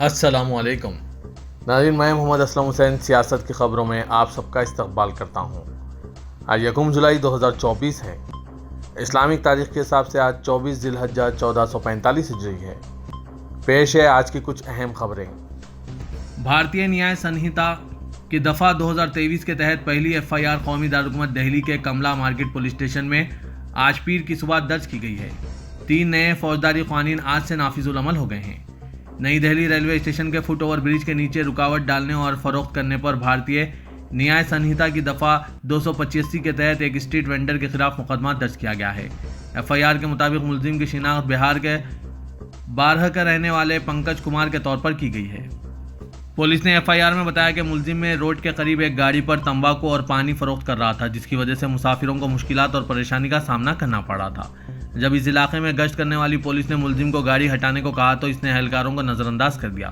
السلام علیکم ناظرین، میں محمد اسلم حسین سیاست کی خبروں میں آپ سب کا استقبال کرتا ہوں۔ آج 1 جولائی 2024 ہے۔ اسلامک تاریخ کے حساب سے آج 24 ذی الحجہ 1445 ہجری ہے۔ پیش ہے آج کی کچھ اہم خبریں۔ بھارتیہ نیائے سنہتا کی دفعہ 2023 کے تحت پہلی FIR قومی دارالحکومت دہلی کے کملا مارکیٹ پولیس اسٹیشن میں آج پیر کی صبح درج کی گئی ہے۔ 3 نئے فوجداری قوانین آج سے نافذ العمل ہو گئے ہیں۔ نئی دہلی ریلوے اسٹیشن کے فٹ اوور برج کے نیچے رکاوٹ ڈالنے اور فروخت کرنے پر بھارتیہ نیائے سنہتا کی دفعہ 285 کے تحت ایک اسٹریٹ وینڈر کے خلاف مقدمہ درج کیا گیا ہے۔ FIR کے مطابق ملزم کی شناخت بہار کے بارہ کا رہنے والے پنکج کمار کے طور پر کی گئی ہے۔ پولیس نے FIR میں بتایا کہ ملزم میں روڈ کے قریب ایک گاڑی پر تمباکو اور پانی فروخت کر رہا تھا، جس کی وجہ سے مسافروں کو مشکلات اور پریشانی کا سامنا کرنا پڑ رہا تھا۔ جب اس علاقے میں گشت کرنے والی پولیس نے ملزم کو گاڑی ہٹانے کو کہا تو اس نے اہلکاروں کو نظر انداز کر دیا۔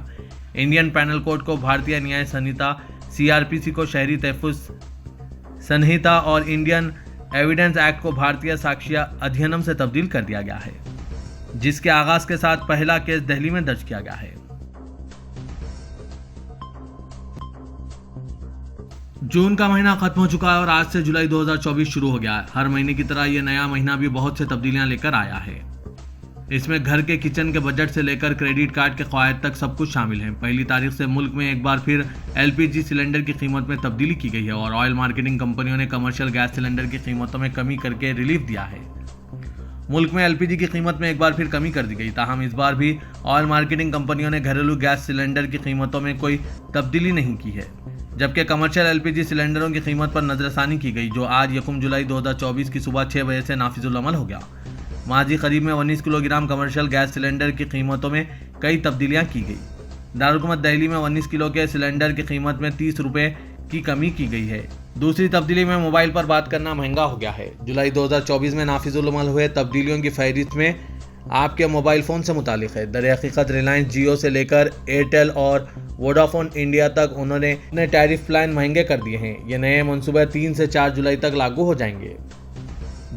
انڈین پینل کوڈ کو بھارتیہ نیائے سنہتا، CRPC کو شہری تحفظ سنہتا اور انڈین ایویڈنس ایکٹ کو بھارتیہ ساکشیہ ادھینم سے تبدیل کر دیا گیا ہے، جس کے آغاز کے ساتھ پہلا کیس دہلی میں درج کیا گیا ہے۔ جون کا مہینہ ختم ہو چکا ہے اور آج سے جولائی 2024 شروع ہو گیا ہے۔ ہر مہینے کی طرح یہ نیا مہینہ بھی بہت سے تبدیلیاں لے کر آیا ہے۔ اس میں گھر کے کچن کے بجٹ سے لے کر کریڈٹ کارڈ کے قواعد تک سب کچھ شامل ہیں۔ پہلی تاریخ سے ملک میں ایک بار پھر LPG سلنڈر کی قیمت میں تبدیلی کی گئی ہے اور آئل مارکیٹنگ کمپنیوں نے کمرشل گیس سلنڈر کی قیمتوں میں کمی کر کے ریلیف دیا ہے۔ ملک میں LPG کی قیمت میں ایک بار پھر کمی کر دی گئی، تاہم اس بار بھی آئل مارکیٹنگ کمپنیوں نے گھریلو گیس سلنڈر کی قیمتوں میں کوئی تبدیلی نہیں کی ہے، جبکہ کمرشل LPG سلنڈروں کی قیمت پر نظر ثانی کی گئی، جو آج 1 جولائی 2024 کی صبح 6 بجے سے نافذ العمل ہو گیا۔ ماضی قریب میں 19 kilo gram commercial gas cylinder کی قیمتوں میں کئی تبدیلیاں کی گئی۔ دارالحکومت دہلی میں 19 کلو کے سلنڈر کی قیمت میں 30 روپے کی کمی کی گئی ہے۔ دوسری تبدیلی میں موبائل پر بات کرنا مہنگا ہو گیا ہے۔ جولائی 2024 میں نافذ العمل ہوئے تبدیلیوں کی فہرست میں آپ کے موبائل فون سے متعلق ہے۔ در حقیقت ریلائنس جیو سے لے کر ایئرٹیل اور ووڈافون انڈیا تک انہوں نے اپنے ٹیرف پلان مہنگے کر دیے ہیں۔ یہ نئے منصوبے 3 سے 4 جولائی تک لاگو ہو جائیں گے۔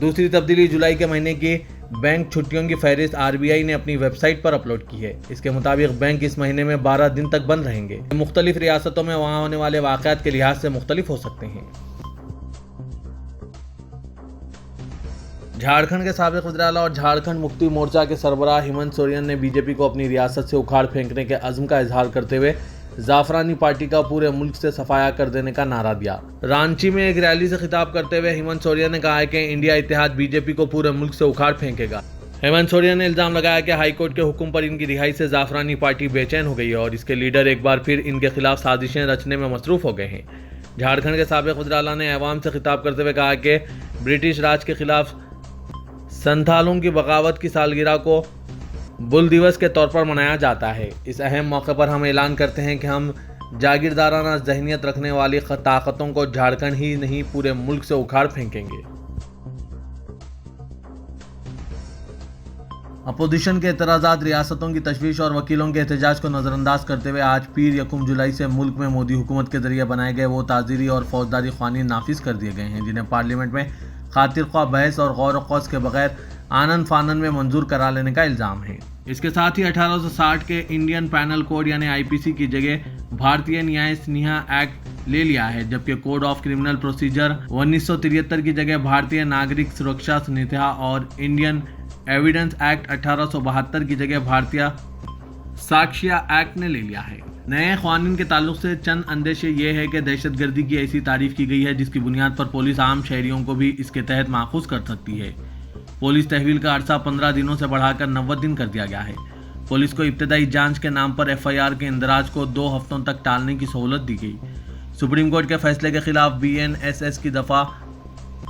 دوسری تبدیلی جولائی کے مہینے کی بینک چھٹیوں کی فہرست RBI نے اپنی ویب سائٹ پر اپلوڈ کی ہے۔ اس کے مطابق بینک اس مہینے میں 12 دن تک بند رہیں گے۔ مختلف ریاستوں میں وہاں ہونے والے واقعات کے لحاظ سے مختلف ہو سکتے ہیں۔ جھارکھنڈ کے سابق وزراء اور جھارکھنڈ مکتی مورچہ کے سربراہ ہیمنت سورین نے BJP کو اپنی ریاست سے اکھاڑ پھینکنے کے عزم کا اظہار کرتے ہوئے زعفرانی پارٹی کا پورے ملک سے صفایا کر دینے کا نعرہ دیا۔ رانچی میں ایک ریلی سے خطاب کرتے ہوئے ہیمنت سورین نے کہا کہ انڈیا اتحاد BJP کو پورے ملک سے اکھاڑ پھینکے گا۔ ہیمنت سورین نے الزام لگایا کہ ہائی کورٹ کے حکم پر ان کی رہائی سے زعفرانی پارٹی بے چین ہو گئی ہے اور اس کے لیڈر ایک بار پھر ان کے خلاف سازشیں رچنے میں مصروف ہو گئے ہیں۔ جھارکھنڈ کے سابق وزراء نے عوام سے خطاب کرتے ہوئے کہا کہ برٹش راج کے خلاف سنتھالوں کی بغاوت کی سالگرہ کو بل دیوس کے طور پر منایا جاتا ہے۔ اس اہم موقع پر ہم اعلان کرتے ہیں کہ ہم جاگیردارانہ ذہنیت رکھنے والی طاقتوں کو جھارکھنڈ ہی نہیں پورے ملک سے اکھاڑ پھینکیں گے۔ اپوزیشن کے اعتراضات، ریاستوں کی تشویش اور وکیلوں کے احتجاج کو نظر انداز کرتے ہوئے آج پیر 1 جولائی سے ملک میں مودی حکومت کے ذریعے بنائے گئے وہ تعزیری اور فوجداری قوانین نافذ کر دیے گئے ہیں، جنہیں پارلیمنٹ میں خاطر خواہ بحث اور غور و خوض کے بغیر آنن فانن میں منظور کرا لینے کا الزام ہے۔ اس کے ساتھ ہی 1860 کے انڈین پینل کوڈ یعنی IPC کی جگہ بھارتیہ نیائے سنہتا ایکٹ لے لیا ہے، جبکہ کوڈ آف کرمنل پروسیجر 1973 کی جگہ بھارتیہ ناگرک سرکشا سنہتا اور انڈین ایویڈنس ایکٹ 1872 کی جگہ بھارتیہ ساکشیہ ایکٹ نے لے لیا ہے۔ نئے قوانین کے تعلق سے چند اندیشے یہ ہے کہ دہشت گردی کی ایسی تعریف کی گئی ہے جس کی بنیاد پر پولیس عام شہریوں کو بھی اس کے تحت ماخوذ کر سکتی ہے۔ پولیس تحویل کا عرصہ 15 دنوں سے بڑھا کر 90 دن کر دیا گیا ہے۔ پولیس کو ابتدائی جانچ کے نام پر FIR کے اندراج کو 2 ہفتوں تک ٹالنے کی سہولت دی گئی۔ سپریم کورٹ کے فیصلے کے خلاف BNSS کی دفعہ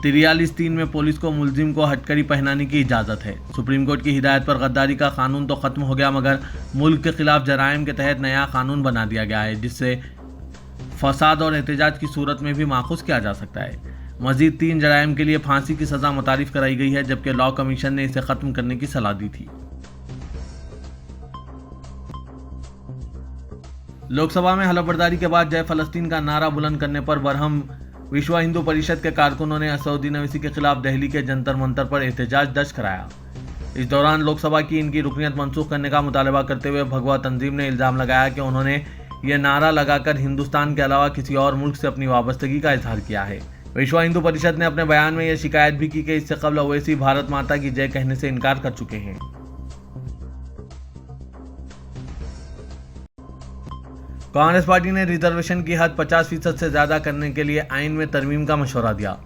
43(3) میں پولیس کو ملزم کو ہتھکڑی پہنانے کی اجازت ہے۔ سپریم کورٹ کی ہدایت پر غداری کا قانون تو ختم ہو گیا، مگر ملک کے خلاف جرائم کے تحت نیا قانون بنا دیا گیا ہے، جس سے فساد اور احتجاج کی صورت میں بھی ماخوذ کیا جا سکتا ہے۔ مزید 3 جرائم کے لیے پھانسی کی سزا متعارف کرائی گئی ہے، جبکہ لاء کمیشن نے اسے ختم کرنے کی صلاح دی تھی۔ لوک سبھا میں حلف برداری کے بعد جے فلسطین کا نعرہ بلند کرنے پر برہم وشوا ہندو پریشد کے کارکنوں نے اسد الدین اویسی کے خلاف دہلی کے جنتر منتر پر احتجاج درج کرایا۔ इस दौरान लोकसभा की इनकी रुकनीत मंसूख करने का मुतालबा करते हुए भगवा तंजीम ने इल्ज़ाम लगाया कि उन्होंने ये नारा लगाकर हिंदुस्तान के अलावा किसी और मुल्क से अपनी वाबस्तगी का इजहार किया है। विश्व हिंदू परिषद ने अपने बयान में यह शिकायत भी की कि इससे कबल ओवैसी भारत माता की जय कहने से इनकार कर चुके हैं। कांग्रेस पार्टी ने रिजर्वेशन की हद 50% से ज्यादा करने के लिए आइन में तरमीम का मशवरा दिया।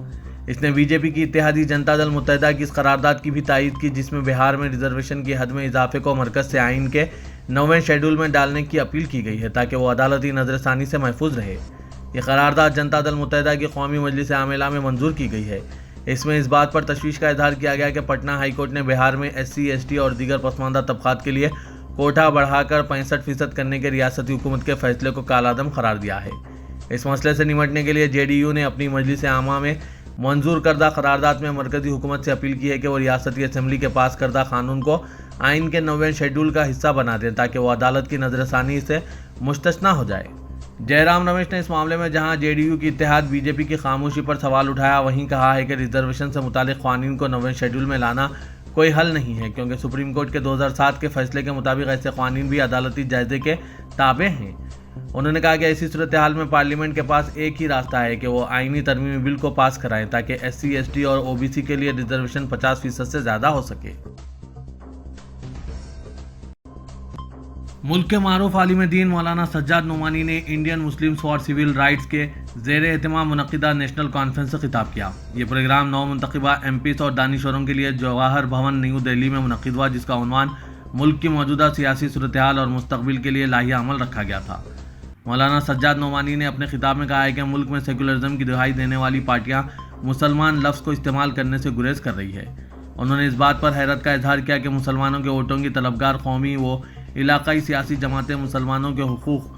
इसने बीजेपी की इत्तेहादी जनता दल मुत्तहिदा की इस करारदाद की भी तायीद की जिसमें बिहार में रिजर्वेशन की हद में इजाफे को मरकज से आइन के 9वें शेड्यूल में डालने की अपील की गई है ताकि वो अदालती नजरसानी से महफूज रहे। ये करारदाद जनता दल मुत्तहिदा की कौमी मजलिस आमिला में मंजूर की गई है। इसमें इस बात पर तशवीश का इजहार किया गया कि पटना हाई कोर्ट ने बिहार में SC, ST और दीगर पसमानदा तबकात के लिए कोटा बढ़ाकर 65% करने के रियासती हुकूमत के फैसले को कालादम करार दिया है। इस मसले से निपटने के लिए JDU ने अपनी मजलिस आमा में मंजूर करदा करारदाद में मरकजी हुकूमत से अपील की है कि वो रियासती असम्बली के पास करदा कानून को आइन के 9वें शेड्यूल का हिस्सा बना दें ताकि वो अदालत की नजरसानी से मुस्तस्ना हो जाए। जयराम रमेश ने इस मामले में जहां JDU की इत्तेहाद BJP की खामोशी पर सवाल उठाया, वहीं कहा है कि रिजर्वेशन से मुतालिक कानून को 9वें शेड्यूल में लाना कोई हल नहीं है क्योंकि सुप्रीम कोर्ट के 2007 के फैसले के मुताबिक ऐसे कानून भी अदालती जायजे के ताबे हैं। उन्होंने कहा कि ऐसी सूरत हाल में पार्लियामेंट के पास एक ही रास्ता है कि वो आईनी तरमीमी बिल को पास कराएं ताकि SC, ST और OBC के लिए रिजर्वेशन 50% से ज़्यादा हो सके। मुल्क के मारूफ आलिम दीन मौलाना सज्जाद नोमानी ने Indian Muslims for civil rights के ज़ेर एहतमाम मुनक़िदा नेशनल कॉन्फ्रेंस से खिताब किया। ये प्रोग्राम 9 मुंतखबा MPs और दानिशवरों के लिए जवाहर भवन न्यू दिल्ली में मुनक़िद हुआ, जिसका उन्वान मुल्क की मौजूदा सियासी सूरत हाल और मुस्तक़बिल के लिए लाही अमल रखा गया था। मौलाना सज्जाद नोमानी ने अपने खिताब में कहा है कि मुल्क में सेकुलरिज्म की दुहाई देने वाली पार्टियां मुसलमान लफ्ज़ को इस्तेमाल करने से गुरेज कर रही है। उन्होंने इस बात पर हैरत का इजहार किया कि मुसलमानों के वोटों की तलबगार कौमी व इलाकाई सियासी जमातें मुसलमानों के हुकूक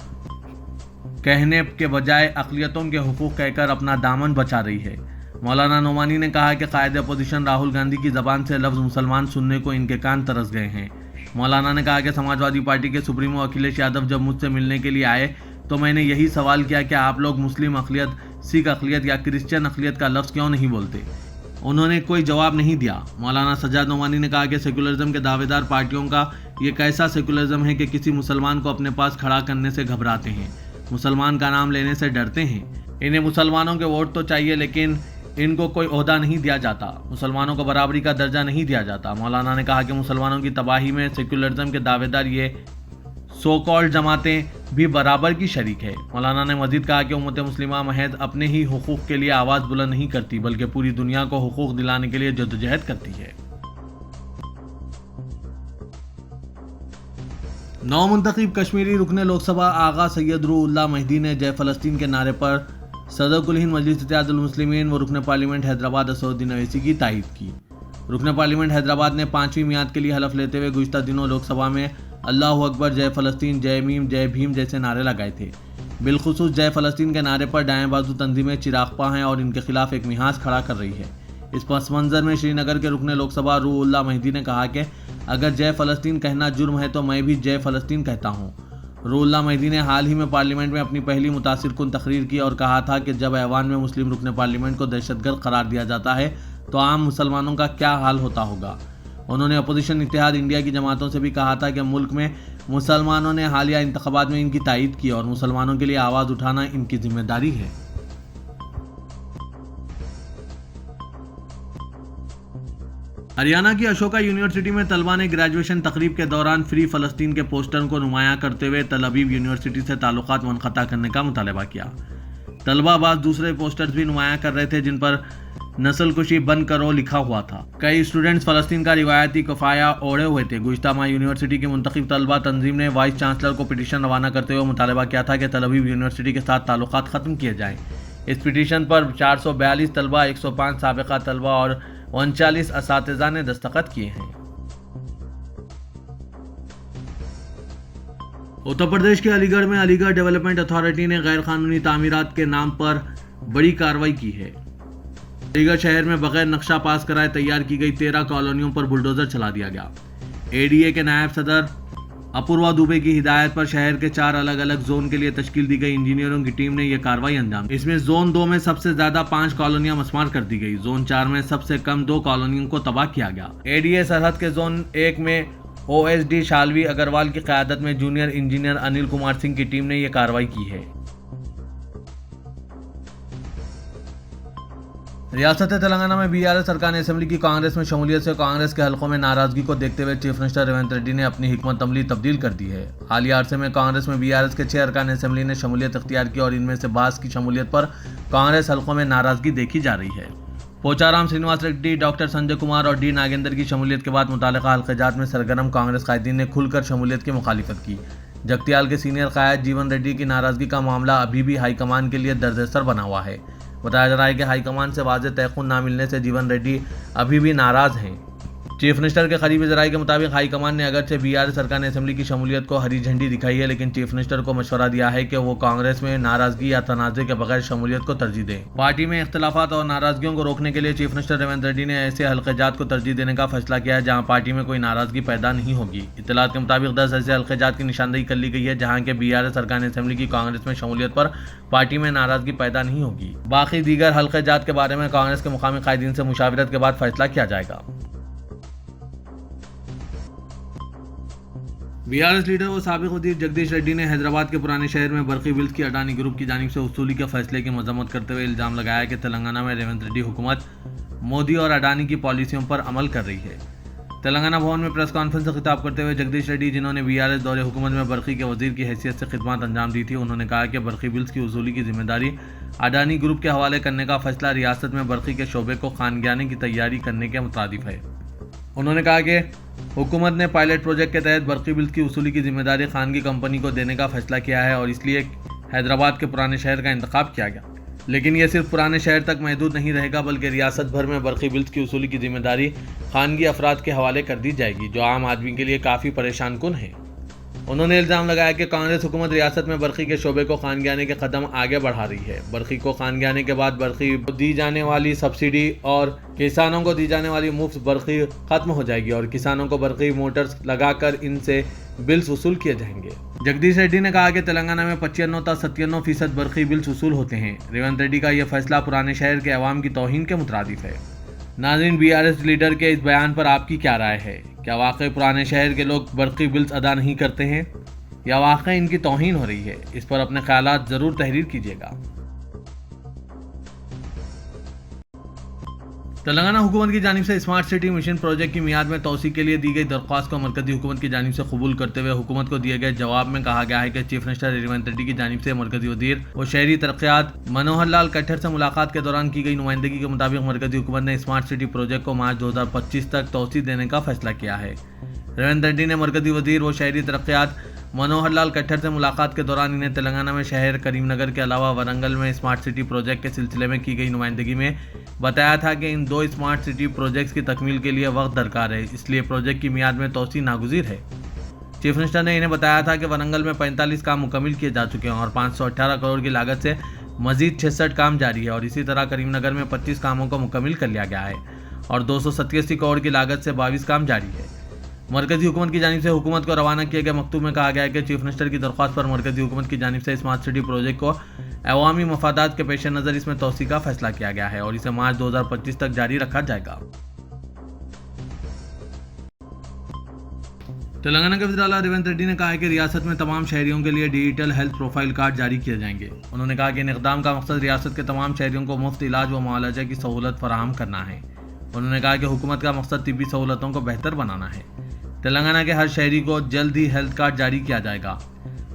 कहने के बजाय अक़लियतों के हुकूक कहकर अपना दामन बचा रही है। मौलाना नोमानी ने कहा कि कायदे अपोजिशन राहुल गांधी की ज़बान से लफ्ज़ मुसलमान सुनने को इनके कान तरस गए हैं। मौलाना ने कहा कि समाजवादी पार्टी के सुप्रीमो अखिलेश यादव जब मुझसे मिलने के लिए आए तो मैंने यही सवाल किया कि आप लोग मुस्लिम अक़लियत, सिख अक़लियत या क्रिश्चियन अक़लियत का लफ्ज़ क्यों नहीं बोलते। उन्होंने कोई जवाब नहीं दिया। मौलाना सज्जाद नोमानी ने कहा कि सेकुलरिज्म के दावेदार पार्टियों का ये कैसा सेकुलरिज्म है कि किसी मुसलमान को अपने पास खड़ा करने से घबराते हैं, मुसलमान का नाम लेने से डरते हैं। इन्हें मुसलमानों के वोट तो चाहिए लेकिन इनको कोई ओहदा नहीं दिया जाता, मुसलमानों को बराबरी का दर्जा नहीं दिया जाता। मौलाना ने कहा कि मुसलमानों की तबाही में सेकुलरिज्म के दावेदार ये सो कॉल्ड जमातें भी बराबर की शरीक है। मौलाना ने मजीद कहा कि उम्मत मुस्लिमा महज अपने ही हुकूक के लिए आवाज़ बुलंद नहीं करती बल्कि पूरी दुनिया को हुकूक दिलाने के लिए जद्दोजहद करती है। 9 मुंतखब कश्मीरी रुकने लोकसभा आगा सैयद रूहुल्लाह मेहदी ने जय फलस्तीन के नारे पर सदर कुल हिंद मजलिस इत्तेहादुल मुस्लिमीन व रुकने पार्लियामेंट हैदराबाद असदुद्दीन अवैसी की तायीद की। रुकने पार्लियामेंट हैदराबाद ने 5वीं मियाद के लिए हलफ लेते हुए गुज़िश्ता दिनों लोकसभा में अल्लाहु अकबर, जय फलस्तीन, जय मीम, जय भीम जैसे नारे लगाए थे। बिलखुसूस जय फलस्तीन के नारे पर दाएं बाजू तंजीमें चिरागपा हैं और इनके खिलाफ एक मिहाज खड़ा कर रही है। इस पस मंज़र में श्रीनगर के रुकने लोकसभा रूहुल्लाह मेहदी ने कहा कि अगर जय फलस्तीन कहना जुर्म है तो मैं भी जय फलस्तीन कहता हूँ। रूहुल्लाह मेहदी ने हाल ही में पार्लियामेंट में अपनी पहली मुतासिर कुन तकरीर की और कहा था कि जब ऐवान में मुस्लिम रुकने पार्लियामेंट को दहशतगर्द करार दिया जाता है तो आम मुसलमानों का क्या हाल होता होगा। उन्होंने अपोजिशन इत्तेहाद इंडिया की जमातों से भी कहा था कि मुल्क में मुसलमानों ने हालिया इंतखाबात में इनकी तायीद की और मुसलमानों के लिए आवाज़ उठाना इनकी जिम्मेदारी है। हरियाणा की अशोका यूनिवर्सिटी में तलबा ने ग्रेजुएशन तकरीब के दौरान फ्री फलस्तीन के पोस्टर को नुमायां करते हुए तल अबीब यूनिवर्सिटी से ताल्लुकात मुनक़ता करने का मुतालबा किया। तलबा बाद दूसरे पोस्टर्स भी नुमायां कर रहे थे जिन पर नस्ल कुशी बंद करो लिखा हुआ था। कई स्टूडेंट्स फलस्तीन का रिवायती कफाया ओढ़े हुए थे। गुज़िश्ता माह यूनिवर्सिटी की मुंतखब तलबा तंजीम ने वाइस चांसलर को पिटीशन रवाना करते हुए मुतालबा किया था कि तल अबीब यूनिवर्सिटी के साथ ताल्लुकात ख़त्म किए जाएँ। इस पिटीशन पर 442 तलबा, 105 साबिक़ा तलबा और 39 असातिज़ा ने दस्तखत किए हैं। उत्तर प्रदेश के अलीगढ़ में अलीगढ़ डेवलपमेंट अथॉरिटी ने गैर कानूनी तामीरात के नाम पर बड़ी कार्रवाई की है। अलीगढ़ शहर में बगैर नक्शा पास कराए तैयार की गई 13 कॉलोनियों पर बुलडोजर चला दिया गया। ADA के नायब सदर अपूर्वा दुबे की हिदायत पर शहर के 4 अलग अलग जोन के लिए तश्कील दी गई इंजीनियरों की टीम ने यह कार्रवाई अंजाम दी। इसमें जोन 2 में सबसे ज्यादा 5 कॉलोनियां मस्मार कर दी गई। जोन 4 में सबसे कम 2 कॉलोनियों को तबाह किया गया। एडीए सरहद के जोन 1 में ओएसडी शालवी अग्रवाल की क़यादत में जूनियर इंजीनियर अनिल कुमार सिंह की टीम ने यह कार्रवाई की है। रियासत तेलंगाना में बीआरएस अरकान असेंबली की कांग्रेस में शमूलियत से कांग्रेस के हलकों में नाराजगी को देखते हुए चीफ मिनिस्टर रेवंत रेड्डी ने अपनी हिकमत अमली तब्दील कर दी है। हालिया अरसे में कांग्रेस में बीआरएस के 6 अरकान असेंबली ने शमूलियत इख्तियार की और इनमें से बास की शमूलियत पर कांग्रेस हलकों में नाराजगी देखी जा रही है। पोचाराम श्रीनिवास रेड्डी, डॉक्टर संजय कुमार और डी नागेंद्र की शमूलियत के बाद मुतालिका हल्क़ाजात में सरगर्म कांग्रेस कायदीन ने खुलकर शमूलियत की मुखालिफत की। जगतियाल के सीनियर कायद जीवन रेड्डी की नाराजगी का मामला अभी भी हाईकमान के लिए दर्ज-ए-सर बना हुआ है। बताया जा रहा है कि हाईकमान से वाज़ेह तयक़ुन ना मिलने से जीवन रेड्डी अभी भी नाराज़ हैं। चीफ मिनिस्टर के करीबी ज़राए के मुताबिक हाईकमान ने अगरचे बीआरएस अरकान असेंबली की शमूलियत को हरी झंडी दिखाई है, लेकिन चीफ मिनिस्टर को मशवरा दिया है कि वो कांग्रेस में नाराज़गी या तनाज़े के बगैर शमूलियत को तरजीह दें। पार्टी में इख्तिलाफात और नाराज़गियों को रोकने के लिए चीफ मिनिस्टर रेवंत रेड्डी ने ऐसे हल्क़ाजात को तरजीह देने का फैसला किया है जहाँ पार्टी में कोई नाराज़गी पैदा नहीं होगी। इत्तलात के मुताबिक 10 ऐसे हल्क़ाजात की निशानदेही कर ली गई है जहाँ के बीआरएस अरकान असेंबली की कांग्रेस में शमूलियत पर पार्टी में नाराज़गी पैदा नहीं होगी। बाकी दीगर हल्क़ाजात के बारे में कांग्रेस के मुकामी कायदीन से मुशावरत के बाद फैसला किया जाएगा। बीआरएस लीडर व साबिक़ वज़ीर जगदीश रेड्डी ने हैदराबाद के पुराने शहर में बरकी बिल्स की अडानी ग्रुप की जानिब से वसूली के फैसले की मजम्मत करते हुए इल्ज़ाम लगाया कि तेलंगाना में रेवंत रेड्डी हुकूमत मोदी और अडानी की पॉलिसियों पर अमल कर रही है। तेलंगाना भवन में प्रेस कॉन्फ्रेंस से खिताब करते हुए जगदीश रेड्डी, जिन्होंने बीआरएस दौरे हुकूमत में बरकी के वज़ीर की हैसियत से खिदमत अंजाम दी थी, उन्होंने कहा कि बरकी बिल्स की वसूली की जिम्मेदारी अडानी ग्रुप के हवाले करने का फैसला रियासत में बरकी के शोबे को खानगियाने की तैयारी करने के मुतादिफ है। उन्होंने कहा कि हुकूमत ने पायलट प्रोजेक्ट के तहत बरकी बिल्स की वसूली की जिम्मेदारी खानगी कंपनी को देने का फैसला किया है और इसलिए हैदराबाद के पुराने शहर का इंतखाब किया गया। लेकिन यह सिर्फ पुराने शहर तक महदूद नहीं रहेगा, बल्कि रियासत भर में बरकी बिल्स की वसूली की जिम्मेदारी खानगी अफराद के हवाले कर दी जाएगी, जो आम आदमी के लिए काफ़ी परेशान कुन है। उन्होंने इल्ज़ाम लगाया कि कांग्रेस हुकूमत रियासत में बरकी के शोबे को खानगियाने के कदम आगे बढ़ा रही है। बरकी को खानगियाने के बाद बरकी को दी जाने वाली सब्सिडी और किसानों को दी जाने वाली मुफ्त बरकी खत्म हो जाएगी और किसानों को बरकी मोटर्स लगाकर इनसे बिल्स वसूल किए जाएंगे। जगदीश रेड्डी ने कहा कि तेलंगाना में 95 से 97% बरकी बिल्स वसूल होते हैं। रेवंत रेड्डी का यह फैसला पुराने शहर के अवाम की तौहीन के मुतरादिफ है। नाज़रीन, बीआरएस लीडर के इस बयान पर आपकी क्या राय है? क्या वाकई पुराने शहर के लोग बरकी बिल्स अदा नहीं करते हैं या वाकई इनकी तौहीन हो रही है? इस पर अपने ख्यालात ज़रूर तहरीर कीजिएगा। तेलंगाना हुकूमत की जानिब से स्मार्ट सिटी मिशन प्रोजेक्ट की मियाद में तोसी के लिए दी गई दरख्वास्त को मरकजी हुकूमत की जानिब से कबूल करते हुए हुकूमत को दिए गए जवाब में कहा गया है कि चीफ मिनिस्टर रेवंत रेड्डी की जानिब से मरकजी वज़ीर व शहरी तरक्यात मनोहर लाल खट्टर से मुलाकात के दौरान की गई नुमाइंदगी के मुताबिक मरकजी हुकूमत ने स्मार्ट सिटी प्रोजेक्ट को मार्च 2025 तक तोसी देने का फैसला किया है। रेवंत रेड्डी ने मरकजी वज़ीर व शहरी तरक्यात मनोहर लाल खट्टर से मुलाकात के दौरान इन्हें तेलंगाना में शहर करीमनगर के अलावा वरंगल में स्मार्ट सिटी प्रोजेक्ट के सिलसिले में की गई नुमाइंदगी में बताया था कि इन 2 स्मार्ट सिटी प्रोजेक्ट्स की तकमील के लिए वक्त दरकार है, इसलिए प्रोजेक्ट की मियाद में तोसी नागुज़ीर है। चीफ मिनिस्टर ने इन्हें बताया था कि वरंगल में 45 काम मुकम्मल किए जा चुके हैं और 518 करोड़ की लागत से मजीद 66 काम जारी है और इसी तरह करीमनगर में 25 कामों को मुकम्मल कर लिया गया है और 287 करोड़ की लागत से 22 काम जारी है। मरकजी हुकूमत की जानिब से हुकूमत को रवाना किए गए मकतूब में कहा गया है कि चीफ मिनिस्टर की दरख्वास्त पर मरकजी हुकूमत की जानिब से स्मार्ट सिटी प्रोजेक्ट को अवामी मफादात के पेश नज़र इसमें तोसी का फैसला किया गया है और इसे मार्च 2025 तक जारी रखा जाएगा। तेलंगाना के वज़ीर आला रेवंत रेड्डी ने कहा है कि रियासत में तमाम शहरियों के लिए डिजिटल हेल्थ प्रोफाइल कार्ड जारी किए जाएंगे। उन्होंने कहा कि इन इक़दाम का मकसद रियासत के तमाम शहरियों को मुफ्त इलाज व मुआलजा की सहूलत फराहम करना है। उन्होंने कहा कि हुकूमत का मकसद तिब्बी सहूलतों को बेहतर बनाना है। तेलंगाना के हर शहरी को जल्द ही हेल्थ कार्ड जारी किया जाएगा।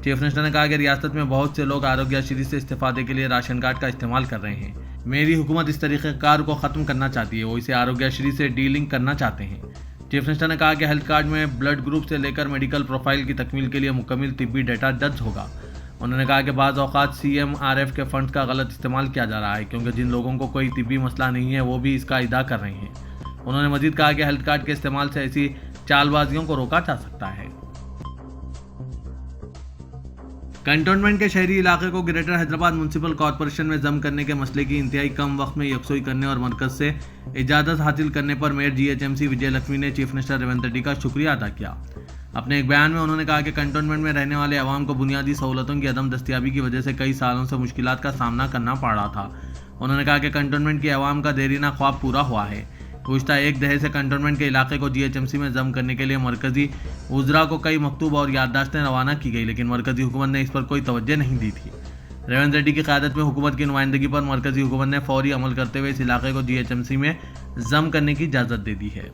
चीफ मिनिस्टर ने कहा कि रियासत में बहुत से लोग आरोग्यश्री से इस्तेफादे के लिए राशन कार्ड का इस्तेमाल कर रहे हैं। मेरी हुकूमत इस तरीक़ेकार को ख़त्म करना चाहती है, वो इसे आरोग्यश्री से डीलिंक करना चाहते हैं। चीफ मिनिस्टर ने कहा कि हेल्थ कार्ड में ब्लड ग्रुप से लेकर मेडिकल प्रोफाइल की तकमील के लिए मुकम्मल तिब्बी डेटा दर्ज होगा। उन्होंने कहा कि बाज़ औक़ात CMRF के फंड्स का गलत इस्तेमाल किया जा रहा है, क्योंकि जिन लोगों को कोई तिब्बी मसला नहीं है वो भी इसका अदा कर रहे हैं। उन्होंने मजीद कहा कि हेल्थ कार्ड के इस्तेमाल से ऐसी चालबाजियों को रोका जा सकता है। कंटोनमेंट के शहरी इलाके को ग्रेटर हैदराबाद म्युनिसिपल कॉरपोरेशन में जम करने के मसले की इंतहाई कम वक्त में यकसुई करने और मरकज से इजाज़त हासिल करने पर मेयर GHMC विजय लक्ष्मी ने चीफ मिनिस्टर रेवंत रेड्डी का शुक्रिया अदा किया। اپنے ایک بیان میں انہوں نے کہا کہ کنٹونمنٹ میں رہنے والے عوام کو بنیادی سہولتوں کی عدم دستیابی کی وجہ سے کئی سالوں سے مشکلات کا سامنا کرنا پڑ رہا تھا۔ انہوں نے کہا کہ کنٹونمنٹ کی عوام کا دیرینہ خواب پورا ہوا ہے۔ گزشتہ ایک دہے سے کنٹونمنٹ کے علاقے کو GHMC میں ضم کرنے کے لیے مرکزی وزراء کو کئی مکتوب اور یادداشتیں روانہ کی گئی، لیکن مرکزی حکومت نے اس پر کوئی توجہ نہیں دی تھی۔ ریونت ریڈی کی قیادت میں حکومت کی نمائندگی پر مرکزی حکومت نے فوری عمل کرتے ہوئے اس علاقے کو GHMC میں ضم کرنے کی اجازت دے دی ہے۔